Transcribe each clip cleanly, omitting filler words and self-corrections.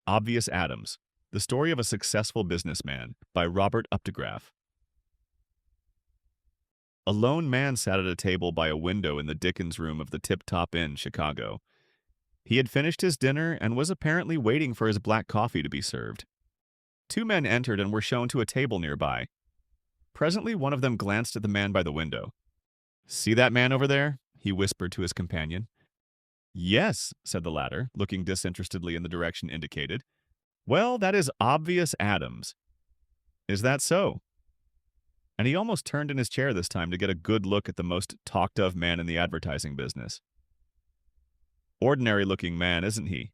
Obvious Adams, The Story of a Successful Businessman by Robert Updegraff. A lone man sat at a table by a window in the Dickens Room of the Tip Top Inn, Chicago. He had finished his dinner and was apparently waiting for his black coffee to be served. Two men entered and were shown to a table nearby. Presently, one of them glanced at the man by the window. "See that man over there?" he whispered to his companion. "Yes," said the latter, looking disinterestedly in the direction indicated. "Well, that is obvious Adams." "Is that so?" And he almost turned in his chair this time to get a good look at the most talked-of man in the advertising business. Ordinary-looking man, isn't he?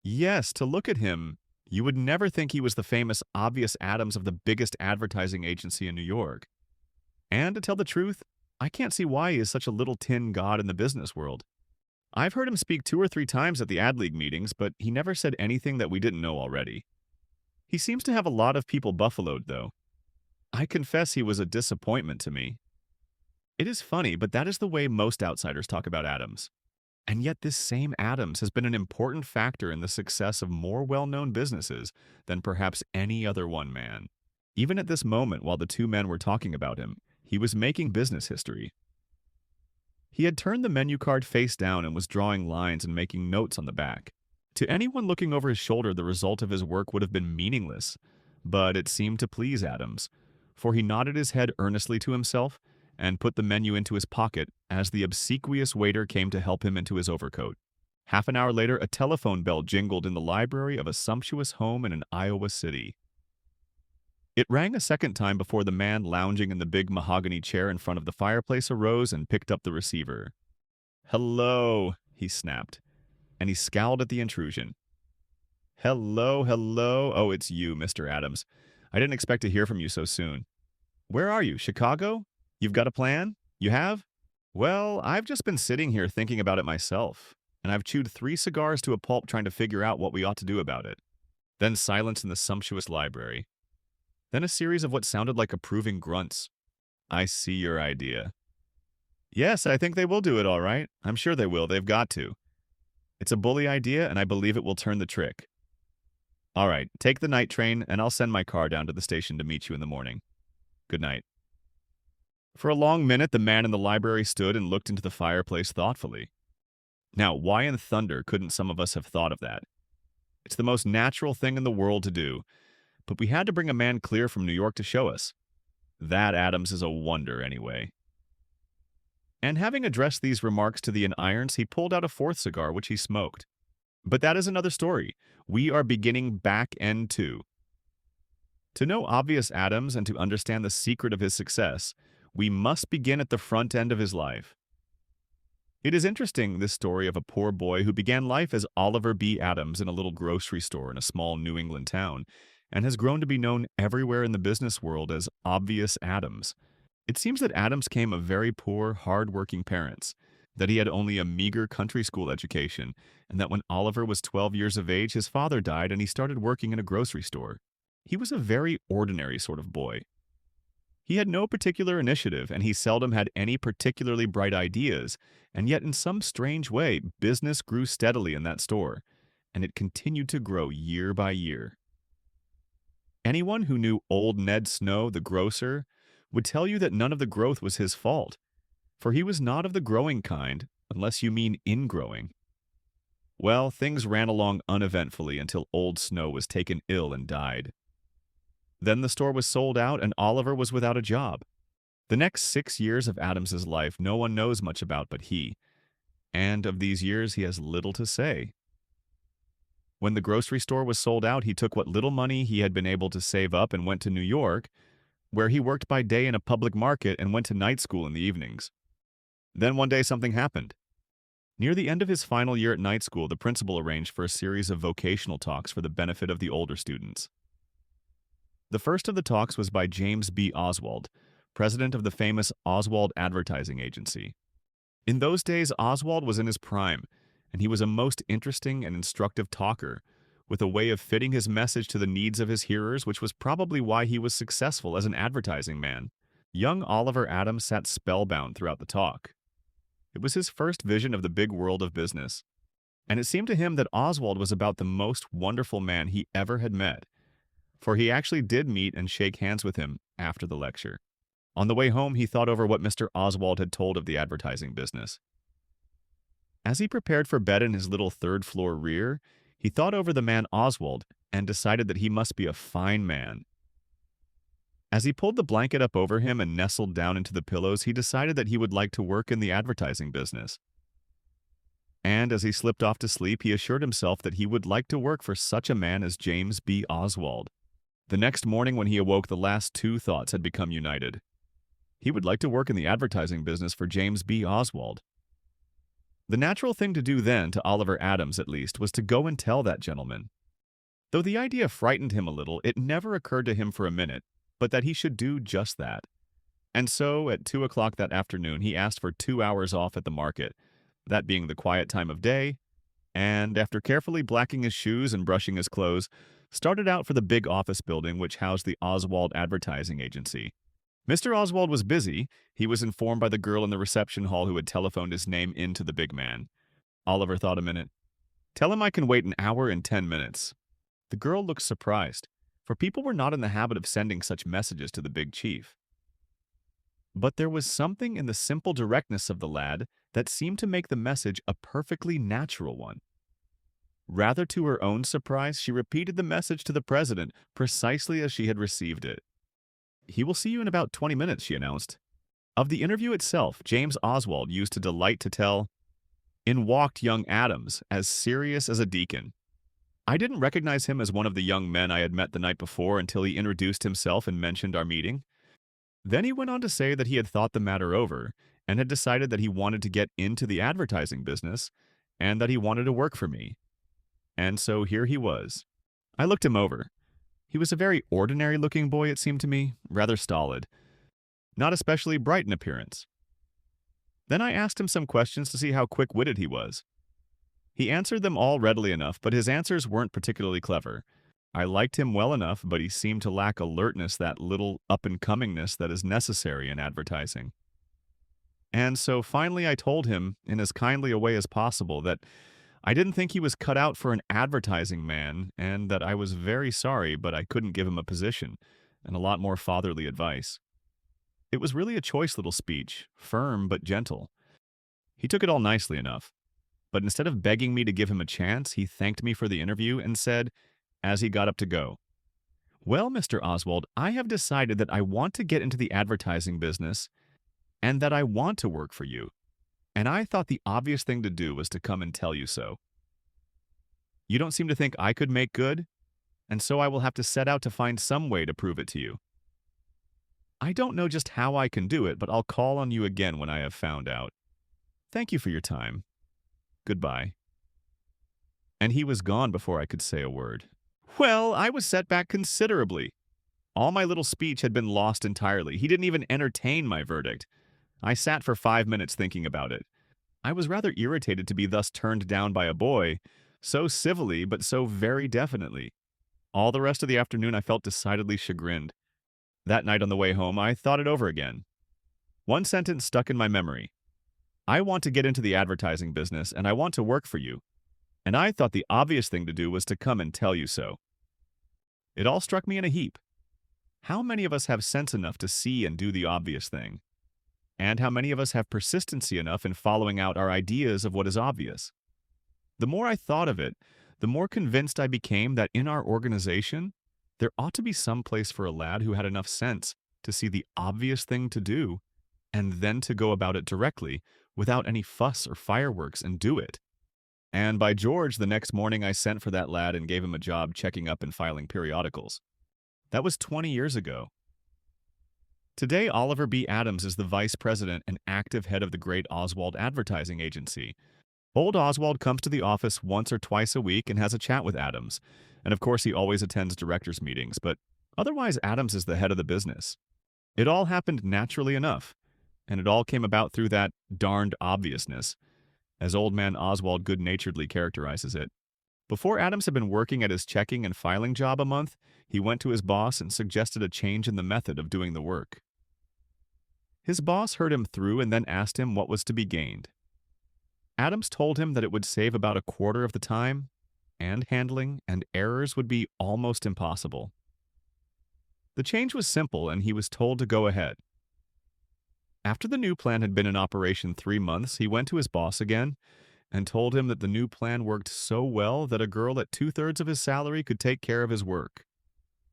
Yes, to look at him, you would never think he was the famous obvious Adams of the biggest advertising agency in New York. And to tell the truth, I can't see why he is such a little tin god in the business world. I've heard him speak 2 or 3 times at the Ad League meetings, but he never said anything that we didn't know already. He seems to have a lot of people buffaloed, though. I confess he was a disappointment to me. It is funny, but that is the way most outsiders talk about Adams. And yet this same Adams has been an important factor in the success of more well-known businesses than perhaps any other one man. Even at this moment, while the two men were talking about him, he was making business history. He had turned the menu card face down and was drawing lines and making notes on the back. To anyone looking over his shoulder, the result of his work would have been meaningless, but it seemed to please Adams, for he nodded his head earnestly to himself and put the menu into his pocket as the obsequious waiter came to help him into his overcoat. Half an hour later, a telephone bell jingled in the library of a sumptuous home in an Iowa city. It rang a second time before the man lounging in the big mahogany chair in front of the fireplace arose and picked up the receiver. "Hello," he snapped, and he scowled at the intrusion. "Hello, hello. Oh, it's you, Mr. Adams. I didn't expect to hear from you so soon. Where are you, Chicago? You've got a plan? You have? Well, I've just been sitting here thinking about it myself, and I've chewed 3 cigars to a pulp trying to figure out what we ought to do about it." Then silence in the sumptuous library. Then a series of what sounded like approving grunts. "I see your idea." "Yes, I think they will do it all right. I'm sure they will. They've got to. It's a bully idea, and I believe it will turn the trick. All right, take the night train, and I'll send my car down to the station to meet you in the morning. Good night." For a long minute, the man in the library stood and looked into the fireplace thoughtfully. Now, why in thunder couldn't some of us have thought of that? It's the most natural thing in the world to do, but we had to bring a man clear from New York to show us. That Adams is a wonder, anyway. And having addressed these remarks to the irons, he pulled out a 4th cigar, which he smoked. But that is another story. We are beginning back end 2. To know obvious Adams and to understand the secret of his success, we must begin at the front end of his life. It is interesting, this story of a poor boy who began life as Oliver B. Adams in a little grocery store in a small New England town, and has grown to be known everywhere in the business world as Obvious Adams. It seems that Adams came of very poor, hard-working parents, that he had only a meager country school education, and that when Oliver was 12 years of age, his father died and he started working in a grocery store. He was a very ordinary sort of boy. He had no particular initiative, and he seldom had any particularly bright ideas, and yet in some strange way, business grew steadily in that store, and it continued to grow year by year. Anyone who knew old Ned Snow, the grocer, would tell you that none of the growth was his fault, for he was not of the growing kind, unless you mean ingrowing. Well, things ran along uneventfully until old Snow was taken ill and died. Then the store was sold out and Oliver was without a job. The next 6 years of Adams's life no one knows much about but he, and of these years he has little to say. When the grocery store was sold out, he took what little money he had been able to save up and went to New York, where he worked by day in a public market and went to night school in the evenings. Then one day something happened. Near the end of his final year at night school, the principal arranged for a series of vocational talks for the benefit of the older students. The first of the talks was by James B. Oswald, president of the famous Oswald Advertising Agency. In those days, Oswald was in his prime, and he was a most interesting and instructive talker, with a way of fitting his message to the needs of his hearers, which was probably why he was successful as an advertising man. Young Oliver Adams sat spellbound throughout the talk. It was his first vision of the big world of business. And it seemed to him that Oswald was about the most wonderful man he ever had met, for he actually did meet and shake hands with him after the lecture. On the way home, he thought over what Mr. Oswald had told of the advertising business. As he prepared for bed in his little third-floor rear, he thought over the man Oswald and decided that he must be a fine man. As he pulled the blanket up over him and nestled down into the pillows, he decided that he would like to work in the advertising business. And as he slipped off to sleep, he assured himself that he would like to work for such a man as James B. Oswald. The next morning when he awoke, the last two thoughts had become united. He would like to work in the advertising business for James B. Oswald. The natural thing to do then, to Oliver Adams at least, was to go and tell that gentleman. Though the idea frightened him a little, it never occurred to him for a minute, but that he should do just that. And so, at 2 o'clock that afternoon, he asked for 2 hours off at the market, that being the quiet time of day, and after carefully blacking his shoes and brushing his clothes, started out for the big office building which housed the Oswald Advertising Agency. Mr. Oswald was busy, he was informed by the girl in the reception hall who had telephoned his name in to the big man. Oliver thought a minute. "Tell him I can wait an hour and 10 minutes. The girl looked surprised, for people were not in the habit of sending such messages to the big chief. But there was something in the simple directness of the lad that seemed to make the message a perfectly natural one. Rather to her own surprise, she repeated the message to the president precisely as she had received it. "He will see you in about 20 minutes, she announced. Of the interview itself, James Oswald used to delight to tell, "In walked young Adams, as serious as a deacon. I didn't recognize him as one of the young men I had met the night before until he introduced himself and mentioned our meeting. Then he went on to say that he had thought the matter over and had decided that he wanted to get into the advertising business and that he wanted to work for me. And so here he was. I looked him over. He was a very ordinary-looking boy, it seemed to me, rather stolid, not especially bright in appearance. Then I asked him some questions to see how quick-witted he was. He answered them all readily enough, but his answers weren't particularly clever. I liked him well enough, but he seemed to lack alertness, that little up-and-comingness that is necessary in advertising. And so finally I told him, in as kindly a way as possible, that I didn't think he was cut out for an advertising man, and that I was very sorry, but I couldn't give him a position, and a lot more fatherly advice. It was really a choice little speech, firm but gentle. He took it all nicely enough. But instead of begging me to give him a chance, he thanked me for the interview and said, as he got up to go, "Well, Mr. Oswald, I have decided that I want to get into the advertising business and that I want to work for you. And I thought the obvious thing to do was to come and tell you so. You don't seem to think I could make good, and so I will have to set out to find some way to prove it to you. I don't know just how I can do it, but I'll call on you again when I have found out. Thank you for your time. Goodbye." And he was gone before I could say a word. Well, I was set back considerably. All my little speech had been lost entirely. He didn't even entertain my verdict. I sat for 5 minutes thinking about it. I was rather irritated to be thus turned down by a boy, so civilly but so very definitely. All the rest of the afternoon I felt decidedly chagrined. That night on the way home, I thought it over again. One sentence stuck in my memory. I want to get into the advertising business, and I want to work for you. And I thought the obvious thing to do was to come and tell you so. It all struck me in a heap. How many of us have sense enough to see and do the obvious thing? And how many of us have persistency enough in following out our ideas of what is obvious? The more I thought of it, the more convinced I became that in our organization, there ought to be some place for a lad who had enough sense to see the obvious thing to do, and then to go about it directly, without any fuss or fireworks, and do it. And by George, the next morning I sent for that lad and gave him a job checking up and filing periodicals. That was 20 years ago. Today, Oliver B. Adams is the vice president and active head of the great Oswald Advertising Agency. Old Oswald comes to the office once or twice a week and has a chat with Adams, and of course he always attends directors' meetings, but otherwise Adams is the head of the business. It all happened naturally enough, and it all came about through that darned obviousness, as old man Oswald good-naturedly characterizes it. Before Adams had been working at his checking and filing job a month, he went to his boss and suggested a change in the method of doing the work. His boss heard him through and then asked him what was to be gained. Adams told him that it would save about a quarter of the time, and handling and errors would be almost impossible. The change was simple, and he was told to go ahead. After the new plan had been in operation 3 months, he went to his boss again and told him that the new plan worked so well that a girl at two-thirds of his salary could take care of his work.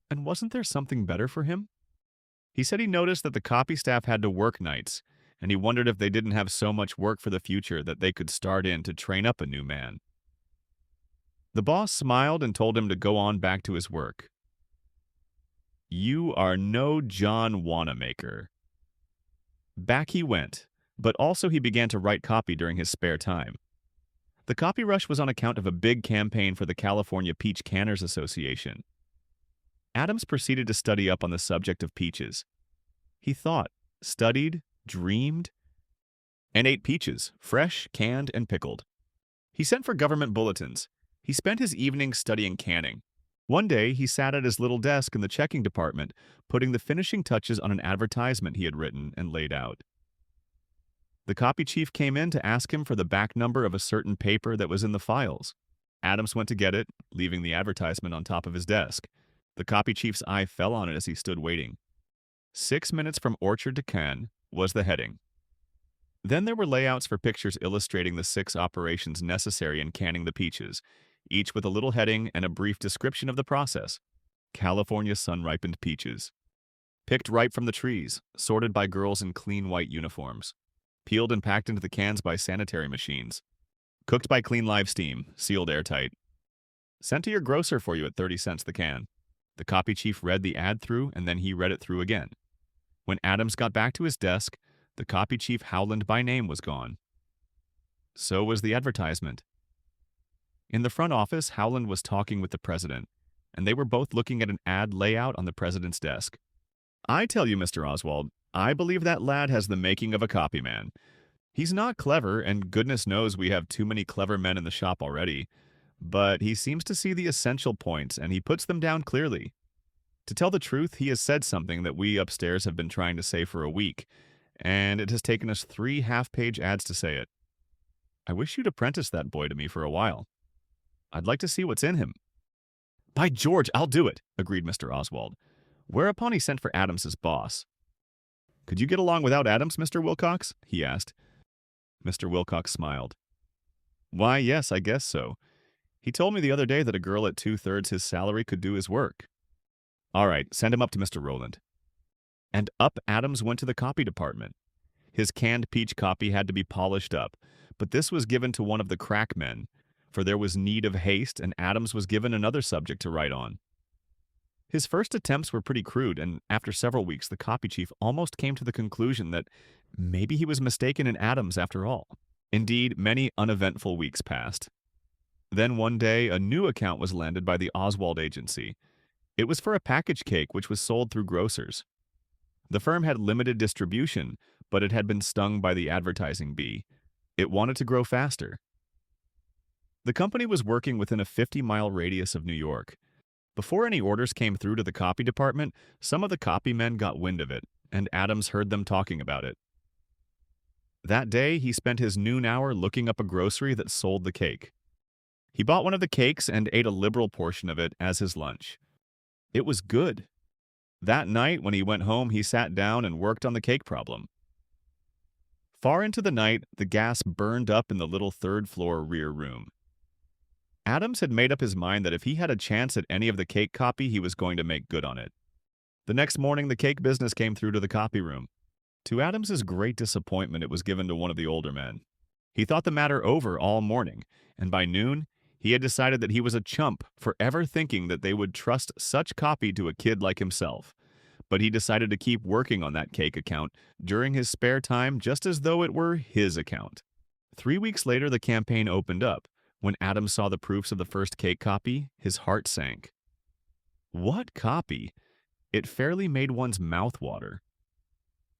And wasn't there something better for him? He said he noticed that the copy staff had to work nights, and he wondered if they didn't have so much work for the future that they could start in to train up a new man. The boss smiled and told him to go on back to his work. You are no John Wanamaker. Back he went, but also he began to write copy during his spare time. The copy rush was on account of a big campaign for the California Peach Canners Association. Adams proceeded to study up on the subject of peaches. He thought, studied, dreamed, and ate peaches, fresh, canned, and pickled. He sent for government bulletins. He spent his evenings studying canning. One day, he sat at his little desk in the checking department, putting the finishing touches on an advertisement he had written and laid out. The copy chief came in to ask him for the back number of a certain paper that was in the files. Adams went to get it, leaving the advertisement on top of his desk. The copy chief's eye fell on it as he stood waiting. 6 minutes from orchard to can was the heading. Then there were layouts for pictures illustrating the 6 operations necessary in canning the peaches, each with a little heading and a brief description of the process. California sun-ripened peaches. Picked ripe from the trees, sorted by girls in clean white uniforms. Peeled and packed into the cans by sanitary machines. Cooked by clean live steam, sealed airtight. Sent to your grocer for you at 30 cents the can. The copy chief read the ad through, and then he read it through again. When Adams got back to his desk, the copy chief Howland by name was gone. So was the advertisement. In the front office, Howland was talking with the president, and they were both looking at an ad layout on the president's desk. I tell you, Mr. Oswald, I believe that lad has the making of a copyman. He's not clever, and goodness knows we have too many clever men in the shop already, but he seems to see the essential points, and he puts them down clearly. To tell the truth, he has said something that we upstairs have been trying to say for a week, and it has taken us 3 half-page ads to say it. I wish you'd apprentice that boy to me for a while. I'd like to see what's in him. By George, I'll do it, agreed Mr. Oswald, whereupon he sent for Adams's boss. Could you get along without Adams, Mr. Wilcox? He asked. Mr. Wilcox smiled. Why, yes, I guess so. He told me the other day that a girl at 2/3 his salary could do his work. All right, send him up to Mr. Rowland. And up Adams went to the copy department. His canned peach copy had to be polished up, but this was given to one of the crack men, for there was need of haste, and Adams was given another subject to write on. His first attempts were pretty crude, and after several weeks, the copy chief almost came to the conclusion that maybe he was mistaken in Adams after all. Indeed, many uneventful weeks passed. Then one day, a new account was landed by the Oswald Agency. It was for a package cake which was sold through grocers. The firm had limited distribution, but it had been stung by the advertising bee. It wanted to grow faster. The company was working within a 50-mile radius of New York. Before any orders came through to the copy department, some of the copy men got wind of it, and Adams heard them talking about it. That day, he spent his noon hour looking up a grocery that sold the cake. He bought one of the cakes and ate a liberal portion of it as his lunch. It was good. That night, when he went home, he sat down and worked on the cake problem. Far into the night, the gas burned up in the little third-floor rear room. Adams had made up his mind that if he had a chance at any of the cake copy, he was going to make good on it. The next morning, the cake business came through to the copy room. To Adams's great disappointment, it was given to one of the older men. He thought the matter over all morning, and by noon, he had decided that he was a chump for ever thinking that they would trust such copy to a kid like himself. But he decided to keep working on that cake account during his spare time just as though it were his account. 3 weeks later, the campaign opened up. When Adams saw the proofs of the first cake copy, his heart sank. What copy? It fairly made one's mouth water.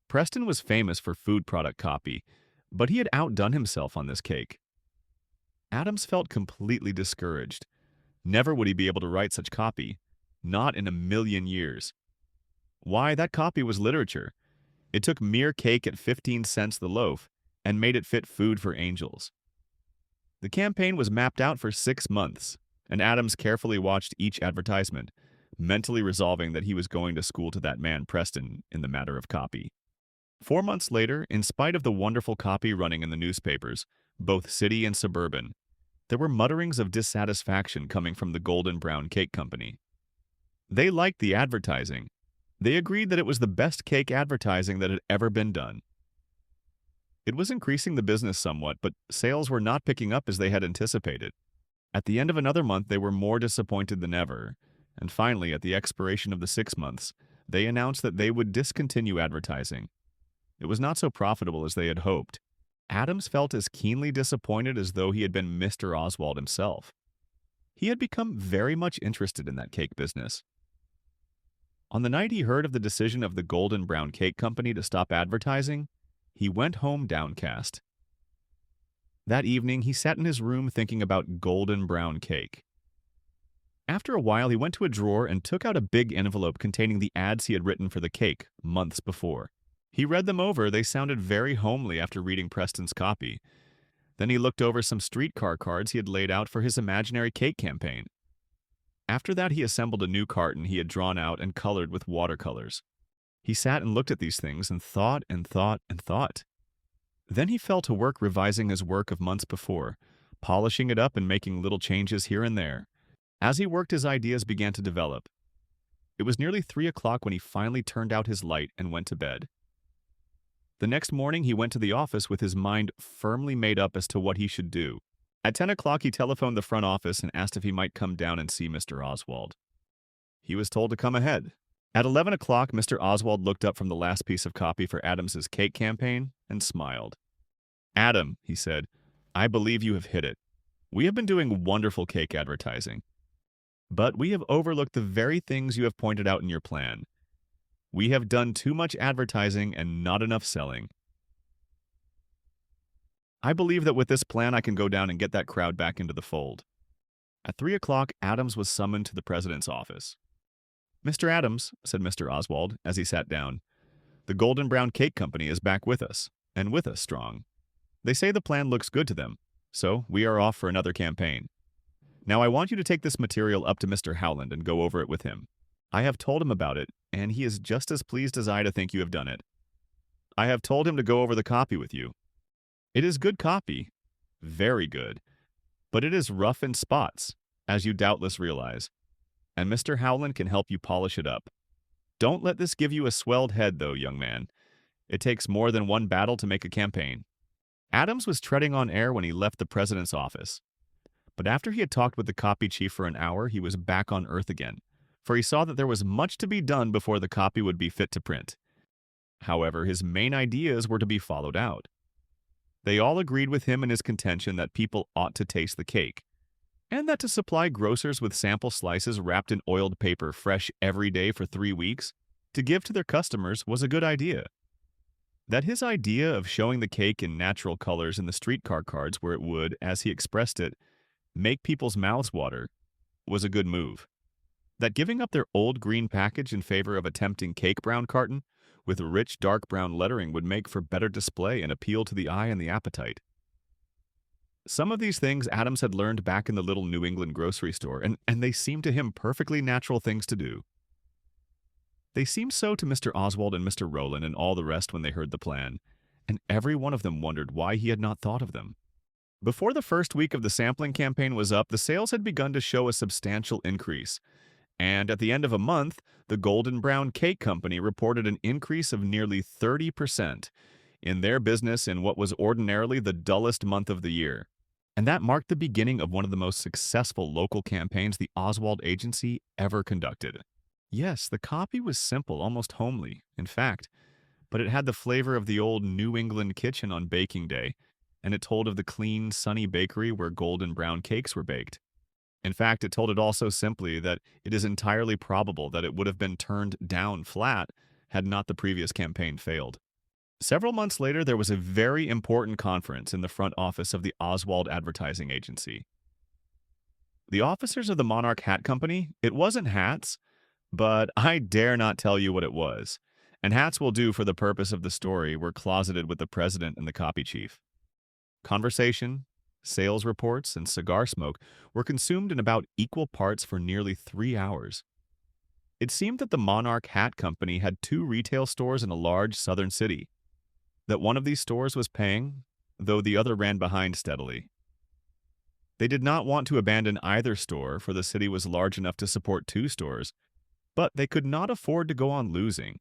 Preston was famous for food product copy, but he had outdone himself on this cake. Adams felt completely discouraged. Never would he be able to write such copy. Not in a million years. Why, that copy was literature. It took mere cake at 15 cents the loaf and made it fit food for angels. The campaign was mapped out for 6 months, and Adams carefully watched each advertisement, mentally resolving that he was going to school to that man Preston in the matter of copy. 4 months later, in spite of the wonderful copy running in the newspapers, both city and suburban, there were mutterings of dissatisfaction coming from the Golden Brown Cake Company. They liked the advertising. They agreed that it was the best cake advertising that had ever been done. It was increasing the business somewhat, but sales were not picking up as they had anticipated. At the end of another month, they were more disappointed than ever, and finally, at the expiration of the 6 months, they announced that they would discontinue advertising. It was not so profitable as they had hoped. Adams felt as keenly disappointed as though he had been Mr. Oswald himself. He had become very much interested in that cake business. On the night he heard of the decision of the Golden Brown Cake Company to stop advertising, he went home downcast. That evening, he sat in his room thinking about golden brown cake. After a while, he went to a drawer and took out a big envelope containing the ads he had written for the cake months before. He read them over. They sounded very homely after reading Preston's copy. Then he looked over some streetcar cards he had laid out for his imaginary cake campaign. After that, he assembled a new carton he had drawn out and colored with watercolors. He sat and looked at these things and thought and thought and thought. Then he fell to work revising his work of months before, polishing it up and making little changes here and there. As he worked, his ideas began to develop. It was nearly 3 o'clock when he finally turned out his light and went to bed. The next morning, he went to the office with his mind firmly made up as to what he should do. At 10 o'clock, he telephoned the front office and asked if he might come down and see Mr. Oswald. He was told to come ahead. At 11 o'clock, Mr. Oswald looked up from the last piece of copy for Adams's cake campaign and smiled. "Adam," he said, "I believe you have hit it. We have been doing wonderful cake advertising. But we have overlooked the very things you have pointed out in your plan. We have done too much advertising and not enough selling. I believe that with this plan I can go down and get that crowd back into the fold." At 3 o'clock, Adams was summoned to the president's office. "Mr. Adams," said Mr. Oswald as he sat down, "the Golden Brown Cake Company is back with us, and with us strong. They say the plan looks good to them, so we are off for another campaign. Now I want you to take this material up to Mr. Howland and go over it with him. I have told him about it, and he is just as pleased as I to think you have done it. I have told him to go over the copy with you. It is good copy, very good, but it is rough in spots, as you doubtless realize, and Mr. Howland can help you polish it up. Don't let this give you a swelled head, though, young man. It takes more than one battle to make a campaign." Adams was treading on air when he left the president's office. But after he had talked with the copy chief for an hour, he was back on earth again, for he saw that there was much to be done before the copy would be fit to print. However, his main ideas were to be followed out. They all agreed with him in his contention that people ought to taste the cake, and that to supply grocers with sample slices wrapped in oiled paper fresh every day for 3 weeks to give to their customers was a good idea. That his idea of showing the cake in natural colors in the streetcar cards where it would, as he expressed it, make people's mouths water, was a good move. That giving up their old green package in favor of a tempting cake brown carton with rich dark brown lettering would make for better display and appeal to the eye and the appetite. Some of these things Adams had learned back in the little New England grocery store, and they seemed to him perfectly natural things to do. They seemed so to Mr. Oswald and Mr. Rowland and all the rest when they heard the plan, and every one of them wondered why he had not thought of them. Before the first week of the sampling campaign was up, the sales had begun to show a substantial increase, and at the end of a month, the Golden Brown Cake Company reported an increase of nearly 30% in their business in what was ordinarily the dullest month of the year. And that marked the beginning of one of the most successful local campaigns the Oswald Agency ever conducted. Yes, the copy was simple, almost homely, in fact, but it had the flavor of the old New England kitchen on baking day, and it told of the clean, sunny bakery where golden brown cakes were baked. In fact, it told it all so simply that it is entirely probable that it would have been turned down flat had not the previous campaign failed. Several months later, there was a very important conference in the front office of the Oswald Advertising Agency. The officers of the Monarch Hat Company, it wasn't hats, but I dare not tell you what it was, and hats will do for the purpose of the story, were closeted with the president and the copy chief. Conversation, sales reports, and cigar smoke were consumed in about equal parts for nearly 3 hours. It seemed that the Monarch Hat Company had two retail stores in a large southern city, that one of these stores was paying, though the other ran behind steadily. They did not want to abandon either store, for the city was large enough to support two stores, but they could not afford to go on losing.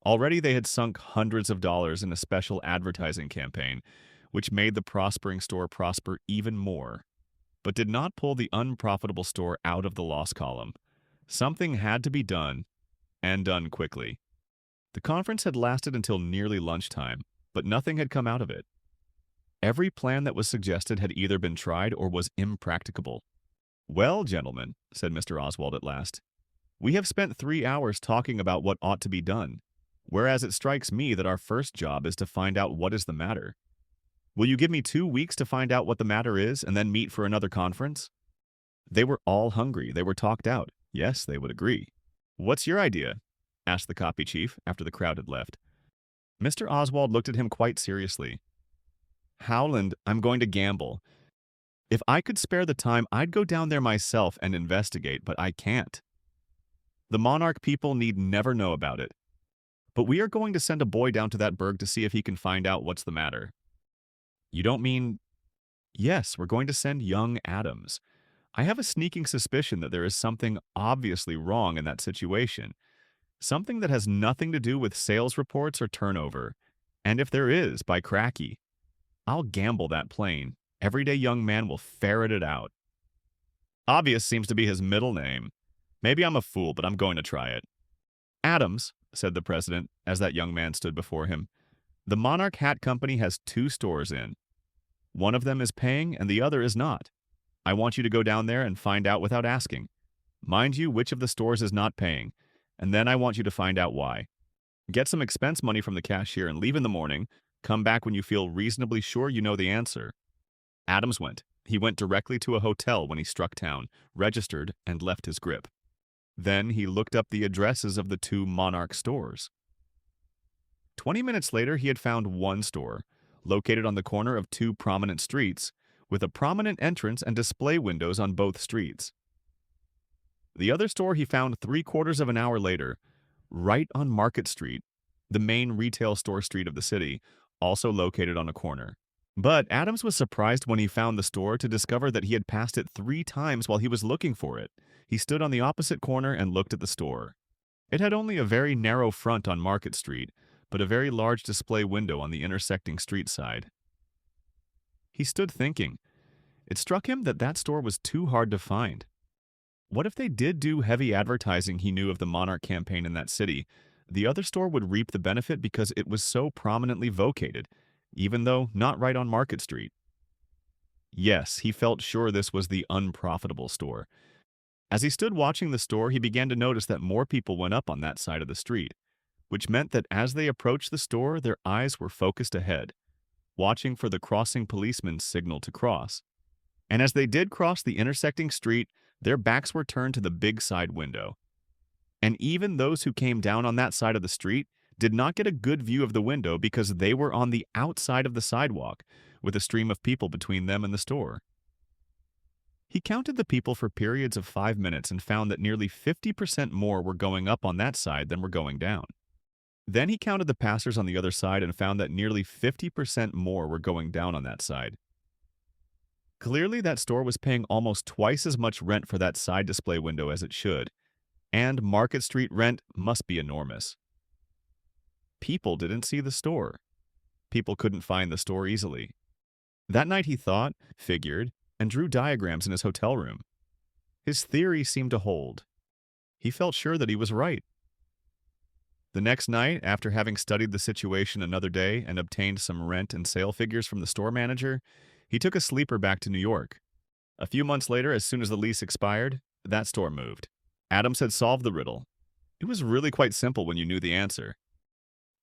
Already they had sunk hundreds of dollars in a special advertising campaign, which made the prospering store prosper even more, but did not pull the unprofitable store out of the loss column. Something had to be done, and done quickly. The conference had lasted until nearly lunchtime, but nothing had come out of it. Every plan that was suggested had either been tried or was impracticable. "Well, gentlemen," said Mr. Oswald at last, "we have spent 3 hours talking about what ought to be done, whereas it strikes me that our first job is to find out what is the matter. Will you give me 2 weeks to find out what the matter is and then meet for another conference?" They were all hungry. They were talked out. Yes, they would agree. "What's your idea?" asked the copy chief after the crowd had left. Mr. Oswald looked at him quite seriously. "Howland, I'm going to gamble. If I could spare the time, I'd go down there myself and investigate, but I can't. The Monarch people need never know about it. But we are going to send a boy down to that burg to see if he can find out what's the matter." "You don't mean—" "Yes, we're going to send young Adams. I have a sneaking suspicion that there is something obviously wrong in that situation, something that has nothing to do with sales reports or turnover. And if there is, by cracky, I'll gamble that plain. Everyday young man will ferret it out. Obvious seems to be his middle name. Maybe I'm a fool, but I'm going to try it." "Adams," said the president, as that young man stood before him, "the Monarch Hat Company has two stores in. One of them is paying and the other is not. I want you to go down there and find out without asking. Mind you, which of the stores is not paying, and then I want you to find out why. Get some expense money from the cashier and leave in the morning. Come back when you feel reasonably sure you know the answer." Adams went. He went directly to a hotel when he struck town, registered, and left his grip. Then he looked up the addresses of the two Monarch stores. 20 minutes later, he had found one store, located on the corner of two prominent streets, with a prominent entrance and display windows on both streets. The other store he found 3/4 of an hour later, right on Market Street, the main retail store street of the city, also located on a corner. But Adams was surprised when he found the store to discover that he had passed it 3 times while he was looking for it. He stood on the opposite corner and looked at the store. It had only a very narrow front on Market Street, but a very large display window on the intersecting street side. He stood thinking. It struck him that that store was too hard to find. What if they did do heavy advertising he knew of the Monarch campaign in that city? The other store would reap the benefit because it was so prominently located, even though not right on Market Street. Yes, he felt sure this was the unprofitable store. As he stood watching the store, he began to notice that more people went up on that side of the street, which meant that as they approached the store, their eyes were focused ahead, watching for the crossing policeman's signal to cross. And as they did cross the intersecting street, their backs were turned to the big side window. And even those who came down on that side of the street did not get a good view of the window because they were on the outside of the sidewalk, with a stream of people between them and the store. He counted the people for periods of 5 minutes and found that nearly 50% more were going up on that side than were going down. Then he counted the passers on the other side and found that nearly 50% more were going down on that side. Clearly, that store was paying almost twice as much rent for that side display window as it should, and Market Street rent must be enormous. People didn't see the store. People couldn't find the store easily. That night he thought, figured, and drew diagrams in his hotel room. His theory seemed to hold. He felt sure that he was right. The next night, after having studied the situation another day and obtained some rent and sale figures from the store manager, he took a sleeper back to New York. A few months later, as soon as the lease expired, that store moved. Adams had solved the riddle. It was really quite simple when you knew the answer.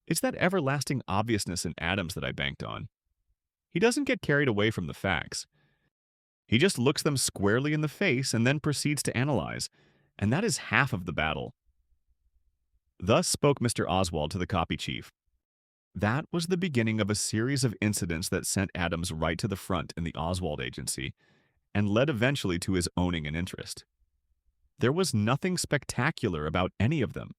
It's that everlasting obviousness in Adams that I banked on. He doesn't get carried away from the facts. He just looks them squarely in the face and then proceeds to analyze, and that is half of the battle. Thus spoke Mr. Oswald to the copy chief. That was the beginning of a series of incidents that sent Adams right to the front in the Oswald agency and led eventually to his owning an interest. There was nothing spectacular about any of them.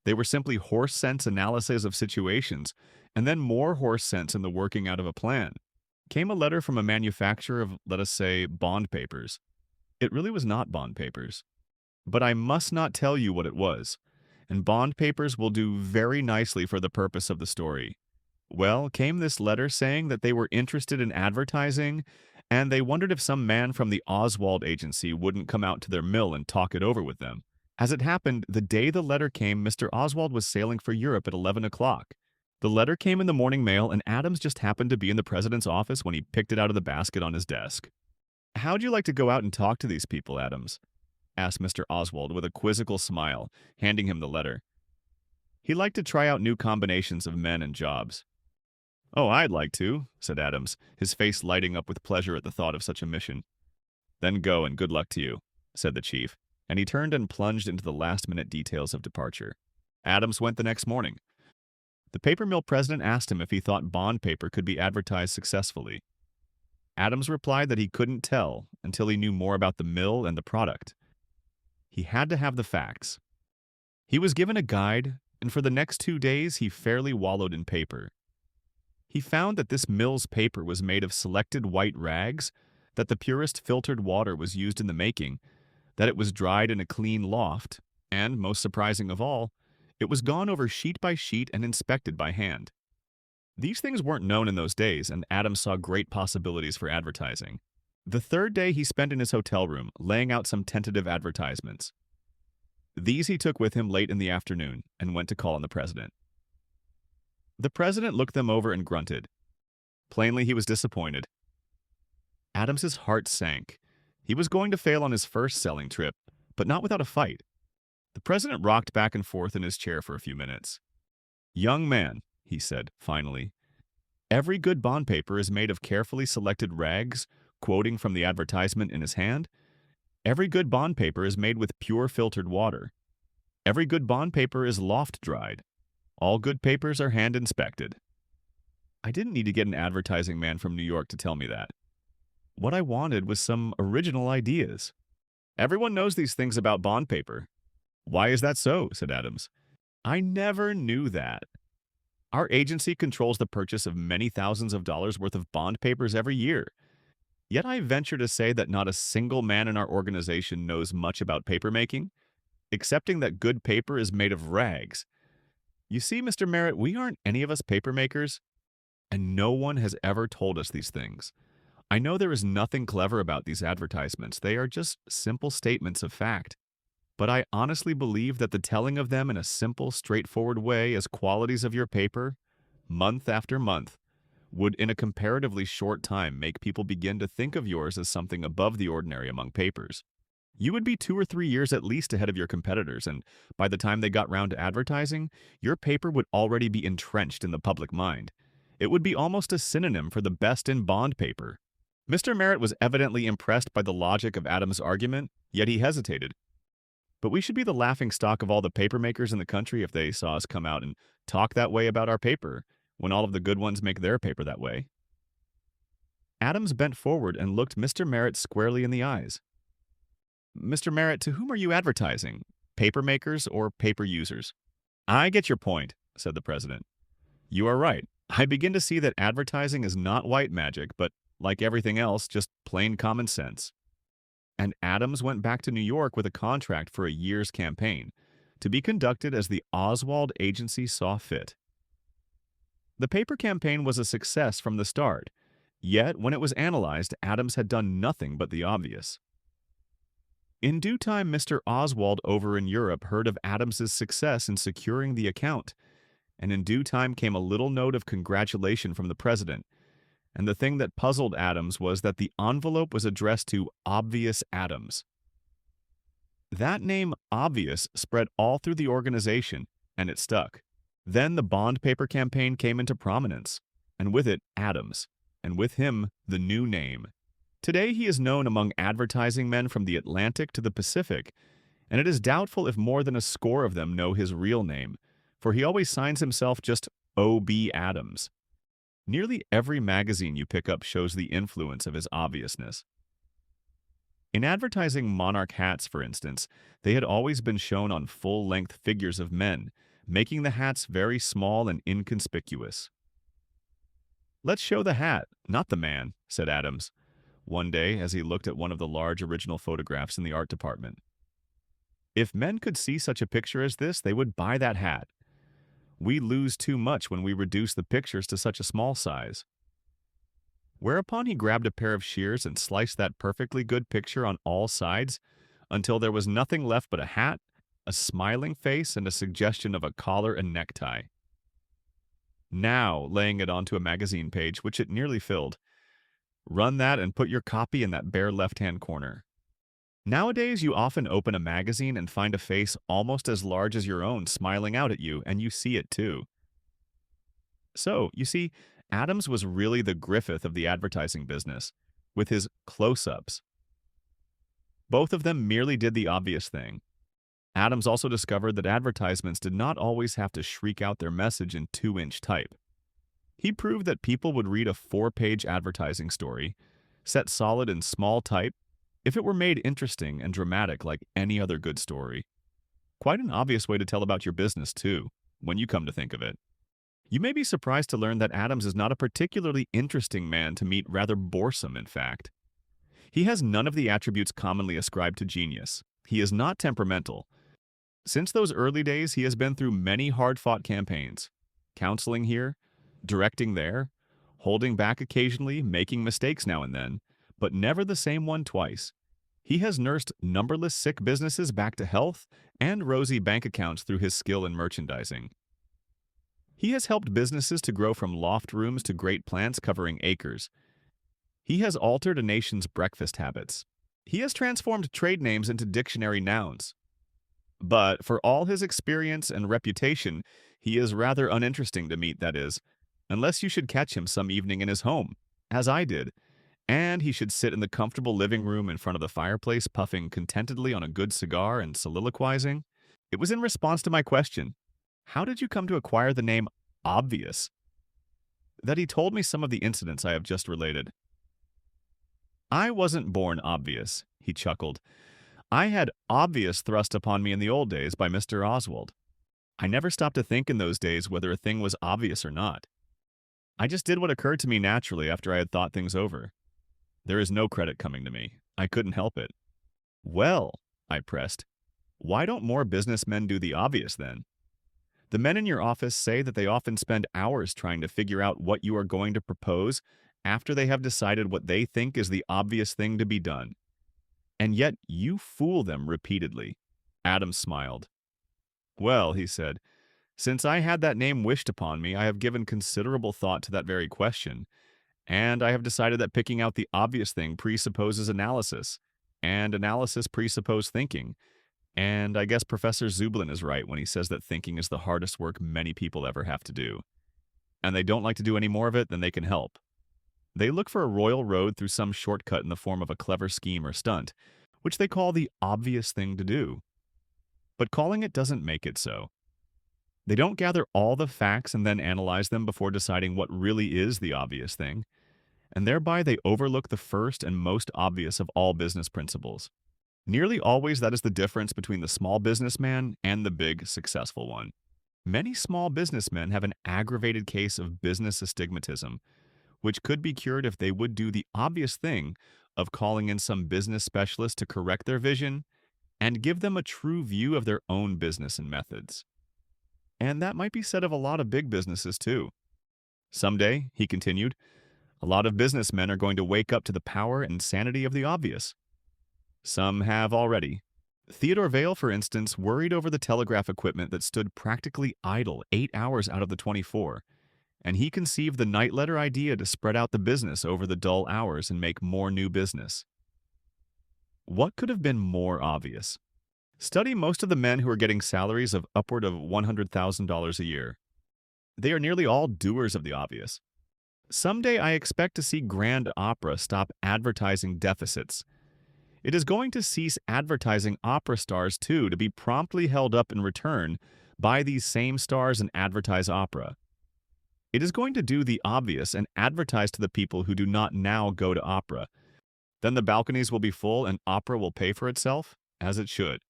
They were simply horse sense analyses of situations, and then more horse sense in the working out of a plan. Came a letter from a manufacturer of, let us say, bond papers. It really was not bond papers. But I must not tell you what it was, and bond papers will do very nicely for the purpose of the story. Well, came this letter saying that they were interested in advertising, and they wondered if some man from the Oswald agency wouldn't come out to their mill and talk it over with them. As it happened, the day the letter came, Mr. Oswald was sailing for Europe at 11 o'clock. The letter came in the morning mail, and Adams just happened to be in the president's office when he picked it out of the basket on his desk. "How'd you like to go out and talk to these people, Adams?" asked Mr. Oswald with a quizzical smile, handing him the letter. He liked to try out new combinations of men and jobs. "Oh, I'd like to," said Adams, his face lighting up with pleasure at the thought of such a mission. "Then go, and good luck to you," said the chief, and he turned and plunged into the last-minute details of departure. Adams went the next morning. The paper mill president asked him if he thought bond paper could be advertised successfully. Adams replied that he couldn't tell until he knew more about the mill and the product. He had to have the facts. He was given a guide, and for the next 2 days he fairly wallowed in paper. He found that this mill's paper was made of selected white rags, that the purest filtered water was used in the making, that it was dried in a clean loft, and, most surprising of all, it was gone over sheet by sheet and inspected by hand. These things weren't known in those days, and Adams saw great possibilities for advertising. The third day he spent in his hotel room, laying out some tentative advertisements. These he took with him late in the afternoon and went to call on the president. The president looked them over and grunted. Plainly, he was disappointed. Adams's heart sank. He was going to fail on his first selling trip, but not without a fight. The president rocked back and forth in his chair for a few minutes. "Young man," he said, finally, "every good bond paper is made of carefully selected rags," quoting from the advertisement in his hand. "Every good bond paper is made with pure filtered water. Every good bond paper is loft dried. All good papers are hand inspected." I didn't need to get an advertising man from New York to tell me that. What I wanted was some original ideas. "Everyone knows these things about bond paper." "Why is that so?" said Adams. "I never knew that. Our agency controls the purchase of many thousands of dollars worth of bond papers every year. Yet I venture to say that not a single man in our organization knows much about papermaking, excepting that good paper is made of rags. You see, Mr. Merritt, we aren't any of us papermakers, and no one has ever told us these things. I know there is nothing clever about these advertisements. They are just simple statements of fact. But I honestly believe that the telling of them in a simple, straightforward way as qualities of your paper, month after month, would in a comparatively short time make people begin to think of yours as something above the ordinary among papers. You would be 2 or 3 years at least ahead of your competitors, and by the time they got round to advertising, your paper would already be entrenched in the public mind. It would be almost a synonym for the best in bond paper." Mr. Merritt was evidently impressed by the logic of Adams' argument, yet he hesitated. "But we should be the laughingstock of all the papermakers in the country if they saw us come out and talk that way about our paper, when all of the good ones make their paper that way." Adams bent forward and looked Mr. Merritt squarely in the eyes. "Mr. Merritt, to whom are you advertising? Paper makers or paper users?" "I get your point," said the president. "You are right. I begin to see that advertising is not white magic, but, like everything else, just plain common sense." And Adams went back to New York with a contract for a year's campaign, to be conducted as the Oswald agency saw fit. The paper campaign was a success from the start, yet when it was analyzed, Adams had done nothing but the obvious. In due time, Mr. Oswald over in Europe heard of Adams's success in securing the account, and in due time came a little note of congratulation from the president. And the thing that puzzled Adams was that the envelope was addressed to Obvious Adams. That name, Obvious, spread all through the organization, and it stuck. Then the bond paper campaign came into prominence, and with it, Adams, and with him, the new name. Today he is known among advertising men from the Atlantic to the Pacific, and it is doubtful if more than a score of them know his real name, for he always signs himself just O.B. Adams. Nearly every magazine you pick up shows the influence of his obviousness. In advertising Monarch hats, for instance, they had always been shown on full-length figures of men, making the hats very small and inconspicuous. "Let's show the hat, not the man," said Adams, one day as he looked at one of the large original photographs in the art department. "If men could see such a picture as this, they would buy that hat. We lose too much when we reduce the pictures to such a small size." Whereupon he grabbed a pair of shears and sliced that perfectly good picture on all sides until there was nothing left but a hat, a smiling face, and a suggestion of a collar and necktie. Now, laying it onto a magazine page, which it nearly filled, run that and put your copy in that bare left-hand corner. Nowadays, you often open a magazine and find a face almost as large as your own smiling out at you, and you see it too. So, you see, Adams was really the Griffith of the advertising business, with his close-ups. Both of them merely did the obvious thing. Adams also discovered that advertisements did not always have to shriek out their message in 2-inch type. He proved that people would read a 4-page advertising story, set solid in small type, if it were made interesting and dramatic like any other good story. Quite an obvious way to tell about your business, too, when you come to think of it. You may be surprised to learn that Adams is not a particularly interesting man to meet, rather boresome, in fact. He has none of the attributes commonly ascribed to genius. He is not temperamental. Since those early days, he has been through many hard-fought campaigns, counseling here, directing there, holding back occasionally, making mistakes now and then, but never the same one twice. He has nursed numberless sick businesses back to health and rosy bank accounts through his skill in merchandising. He has helped businesses to grow from loft rooms to great plants covering acres. He has altered a nation's breakfast habits. He has transformed trade names into dictionary nouns. But for all his experience and reputation, he is rather uninteresting to meet, that is, unless you should catch him some evening in his home, as I did, and he should sit in the comfortable living room in front of the fireplace puffing contentedly on a good cigar and soliloquizing. It was in response to my question, "How did you come to acquire the name Obvious?" that he told me some of the incidents I have just related. "I wasn't born obvious," he chuckled. "I had obvious thrust upon me in the old days by Mr. Oswald. I never stopped to think in those days whether a thing was obvious or not. I just did what occurred to me naturally after I had thought things over. There is no credit coming to me. I couldn't help it." "Well," I pressed, "why don't more businessmen do the obvious then? The men in your office say that they often spend hours trying to figure out what you are going to propose after they have decided what they think is the obvious thing to be done. And yet you fool them repeatedly." Adams smiled. "Well," he said, "since I had that name wished upon me, I have given considerable thought to that very question, and I have decided that picking out the obvious thing presupposes analysis, and analysis presupposes thinking, and I guess Professor Zublin is right when he says that thinking is the hardest work many people ever have to do. And they don't like to do any more of it than they can help. They look for a royal road through some shortcut in the form of a clever scheme or stunt, which they call the obvious thing to do. But calling it doesn't make it so. They don't gather all the facts and then analyze them before deciding what really is the obvious thing, and thereby they overlook the first and most obvious of all business principles. Nearly always that is the difference between the small businessman and the big, successful one. Many small businessmen have an aggravated case of business astigmatism, which could be cured if they would do the obvious thing of calling in some business specialist to correct their vision and give them a true view of their own business and methods. And that might be said of a lot of big businesses too. Someday, he continued, a lot of businessmen are going to wake up to the power and sanity of the obvious. Some have already. Theodore Vail, for instance, worried over the telegraph equipment that stood practically idle 8 hours out of the 24, and he conceived the night letter idea to spread out the business over the dull hours and make more new business. What could have been more obvious? Study most of the men who are getting salaries of upward of $100,000 a year. They are nearly all doers of the obvious. Someday I expect to see Grand Opera stop advertising deficits. It is going to cease advertising opera stars, too, to be promptly held up in return by these same stars and advertise opera. It is going to do the obvious and advertise to the people who do not now go to opera. Then the balconies will be full and opera will pay for itself, as it should.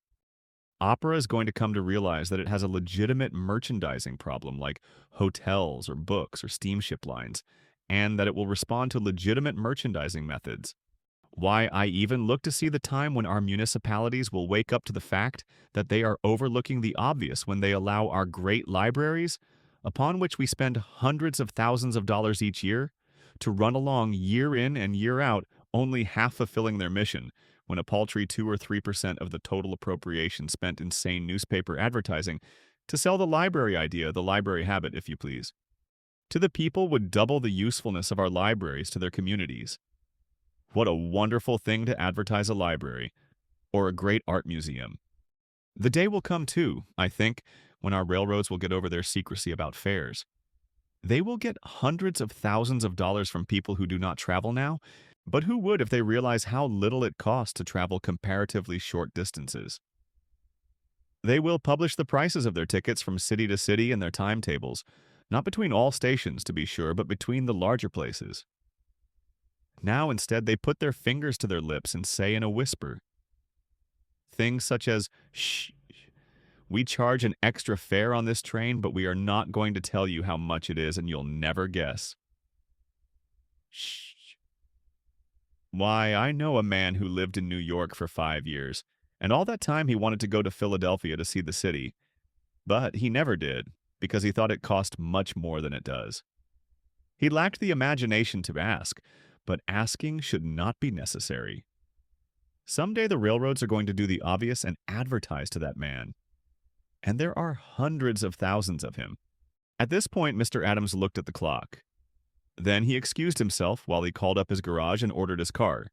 Opera is going to come to realize that it has a legitimate merchandising problem like hotels or books or steamship lines, and that it will respond to legitimate merchandising methods. Why I even look to see the time when our municipalities will wake up to the fact that they are overlooking the obvious when they allow our great libraries, upon which we spend hundreds of thousands of dollars each year, to run along year in and year out, only half fulfilling their mission, when a paltry 2 or 3% of the total appropriation spent in sane newspaper advertising to sell the library idea, the library habit, if you please, to the people would double the usefulness of our libraries to their communities. What a wonderful thing to advertise a library or a great art museum. The day will come too, I think, when our railroads will get over their secrecy about fares. They will get hundreds of thousands of dollars from people who do not travel now, but who would if they realize how little it costs to travel comparatively short distances. They will publish the prices of their tickets from city to city in their timetables, not between all stations to be sure, but between the larger places. Now instead they put their fingers to their lips and say in a whisper things such as, "Shh, we charge an extra fare on this train, but we are not going to tell you how much it is and you'll never guess. Shh. Why, I know a man who lived in New York for 5 years, and all that time he wanted to go to Philadelphia to see the city, but he never did, because he thought it cost much more than it does. He lacked the imagination to ask, but asking should not be necessary. Someday the railroads are going to do the obvious and advertise to that man. And there are hundreds of thousands of him. At this point, Mr. Adams looked at the clock. Then he excused himself while he called up his garage and ordered his car.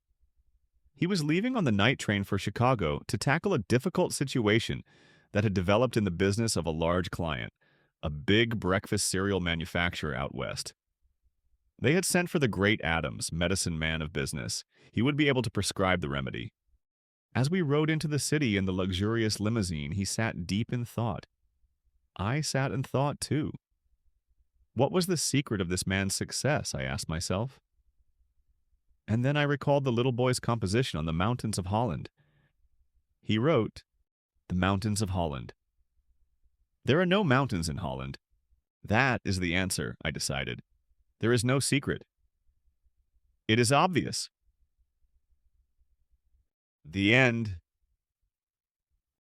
He was leaving on the night train for Chicago to tackle a difficult situation that had developed in the business of a large client, a big breakfast cereal manufacturer out west. They had sent for the great Adams, medicine man of business. He would be able to prescribe the remedy. As we rode into the city in the luxurious limousine, he sat deep in thought. I sat and thought, too. What was the secret of this man's success, I asked myself. And then I recalled the little boy's composition on the mountains of Holland. He wrote, "The Mountains of Holland." There are no mountains in Holland. That is the answer, I decided. There is no secret. It is obvious. The end.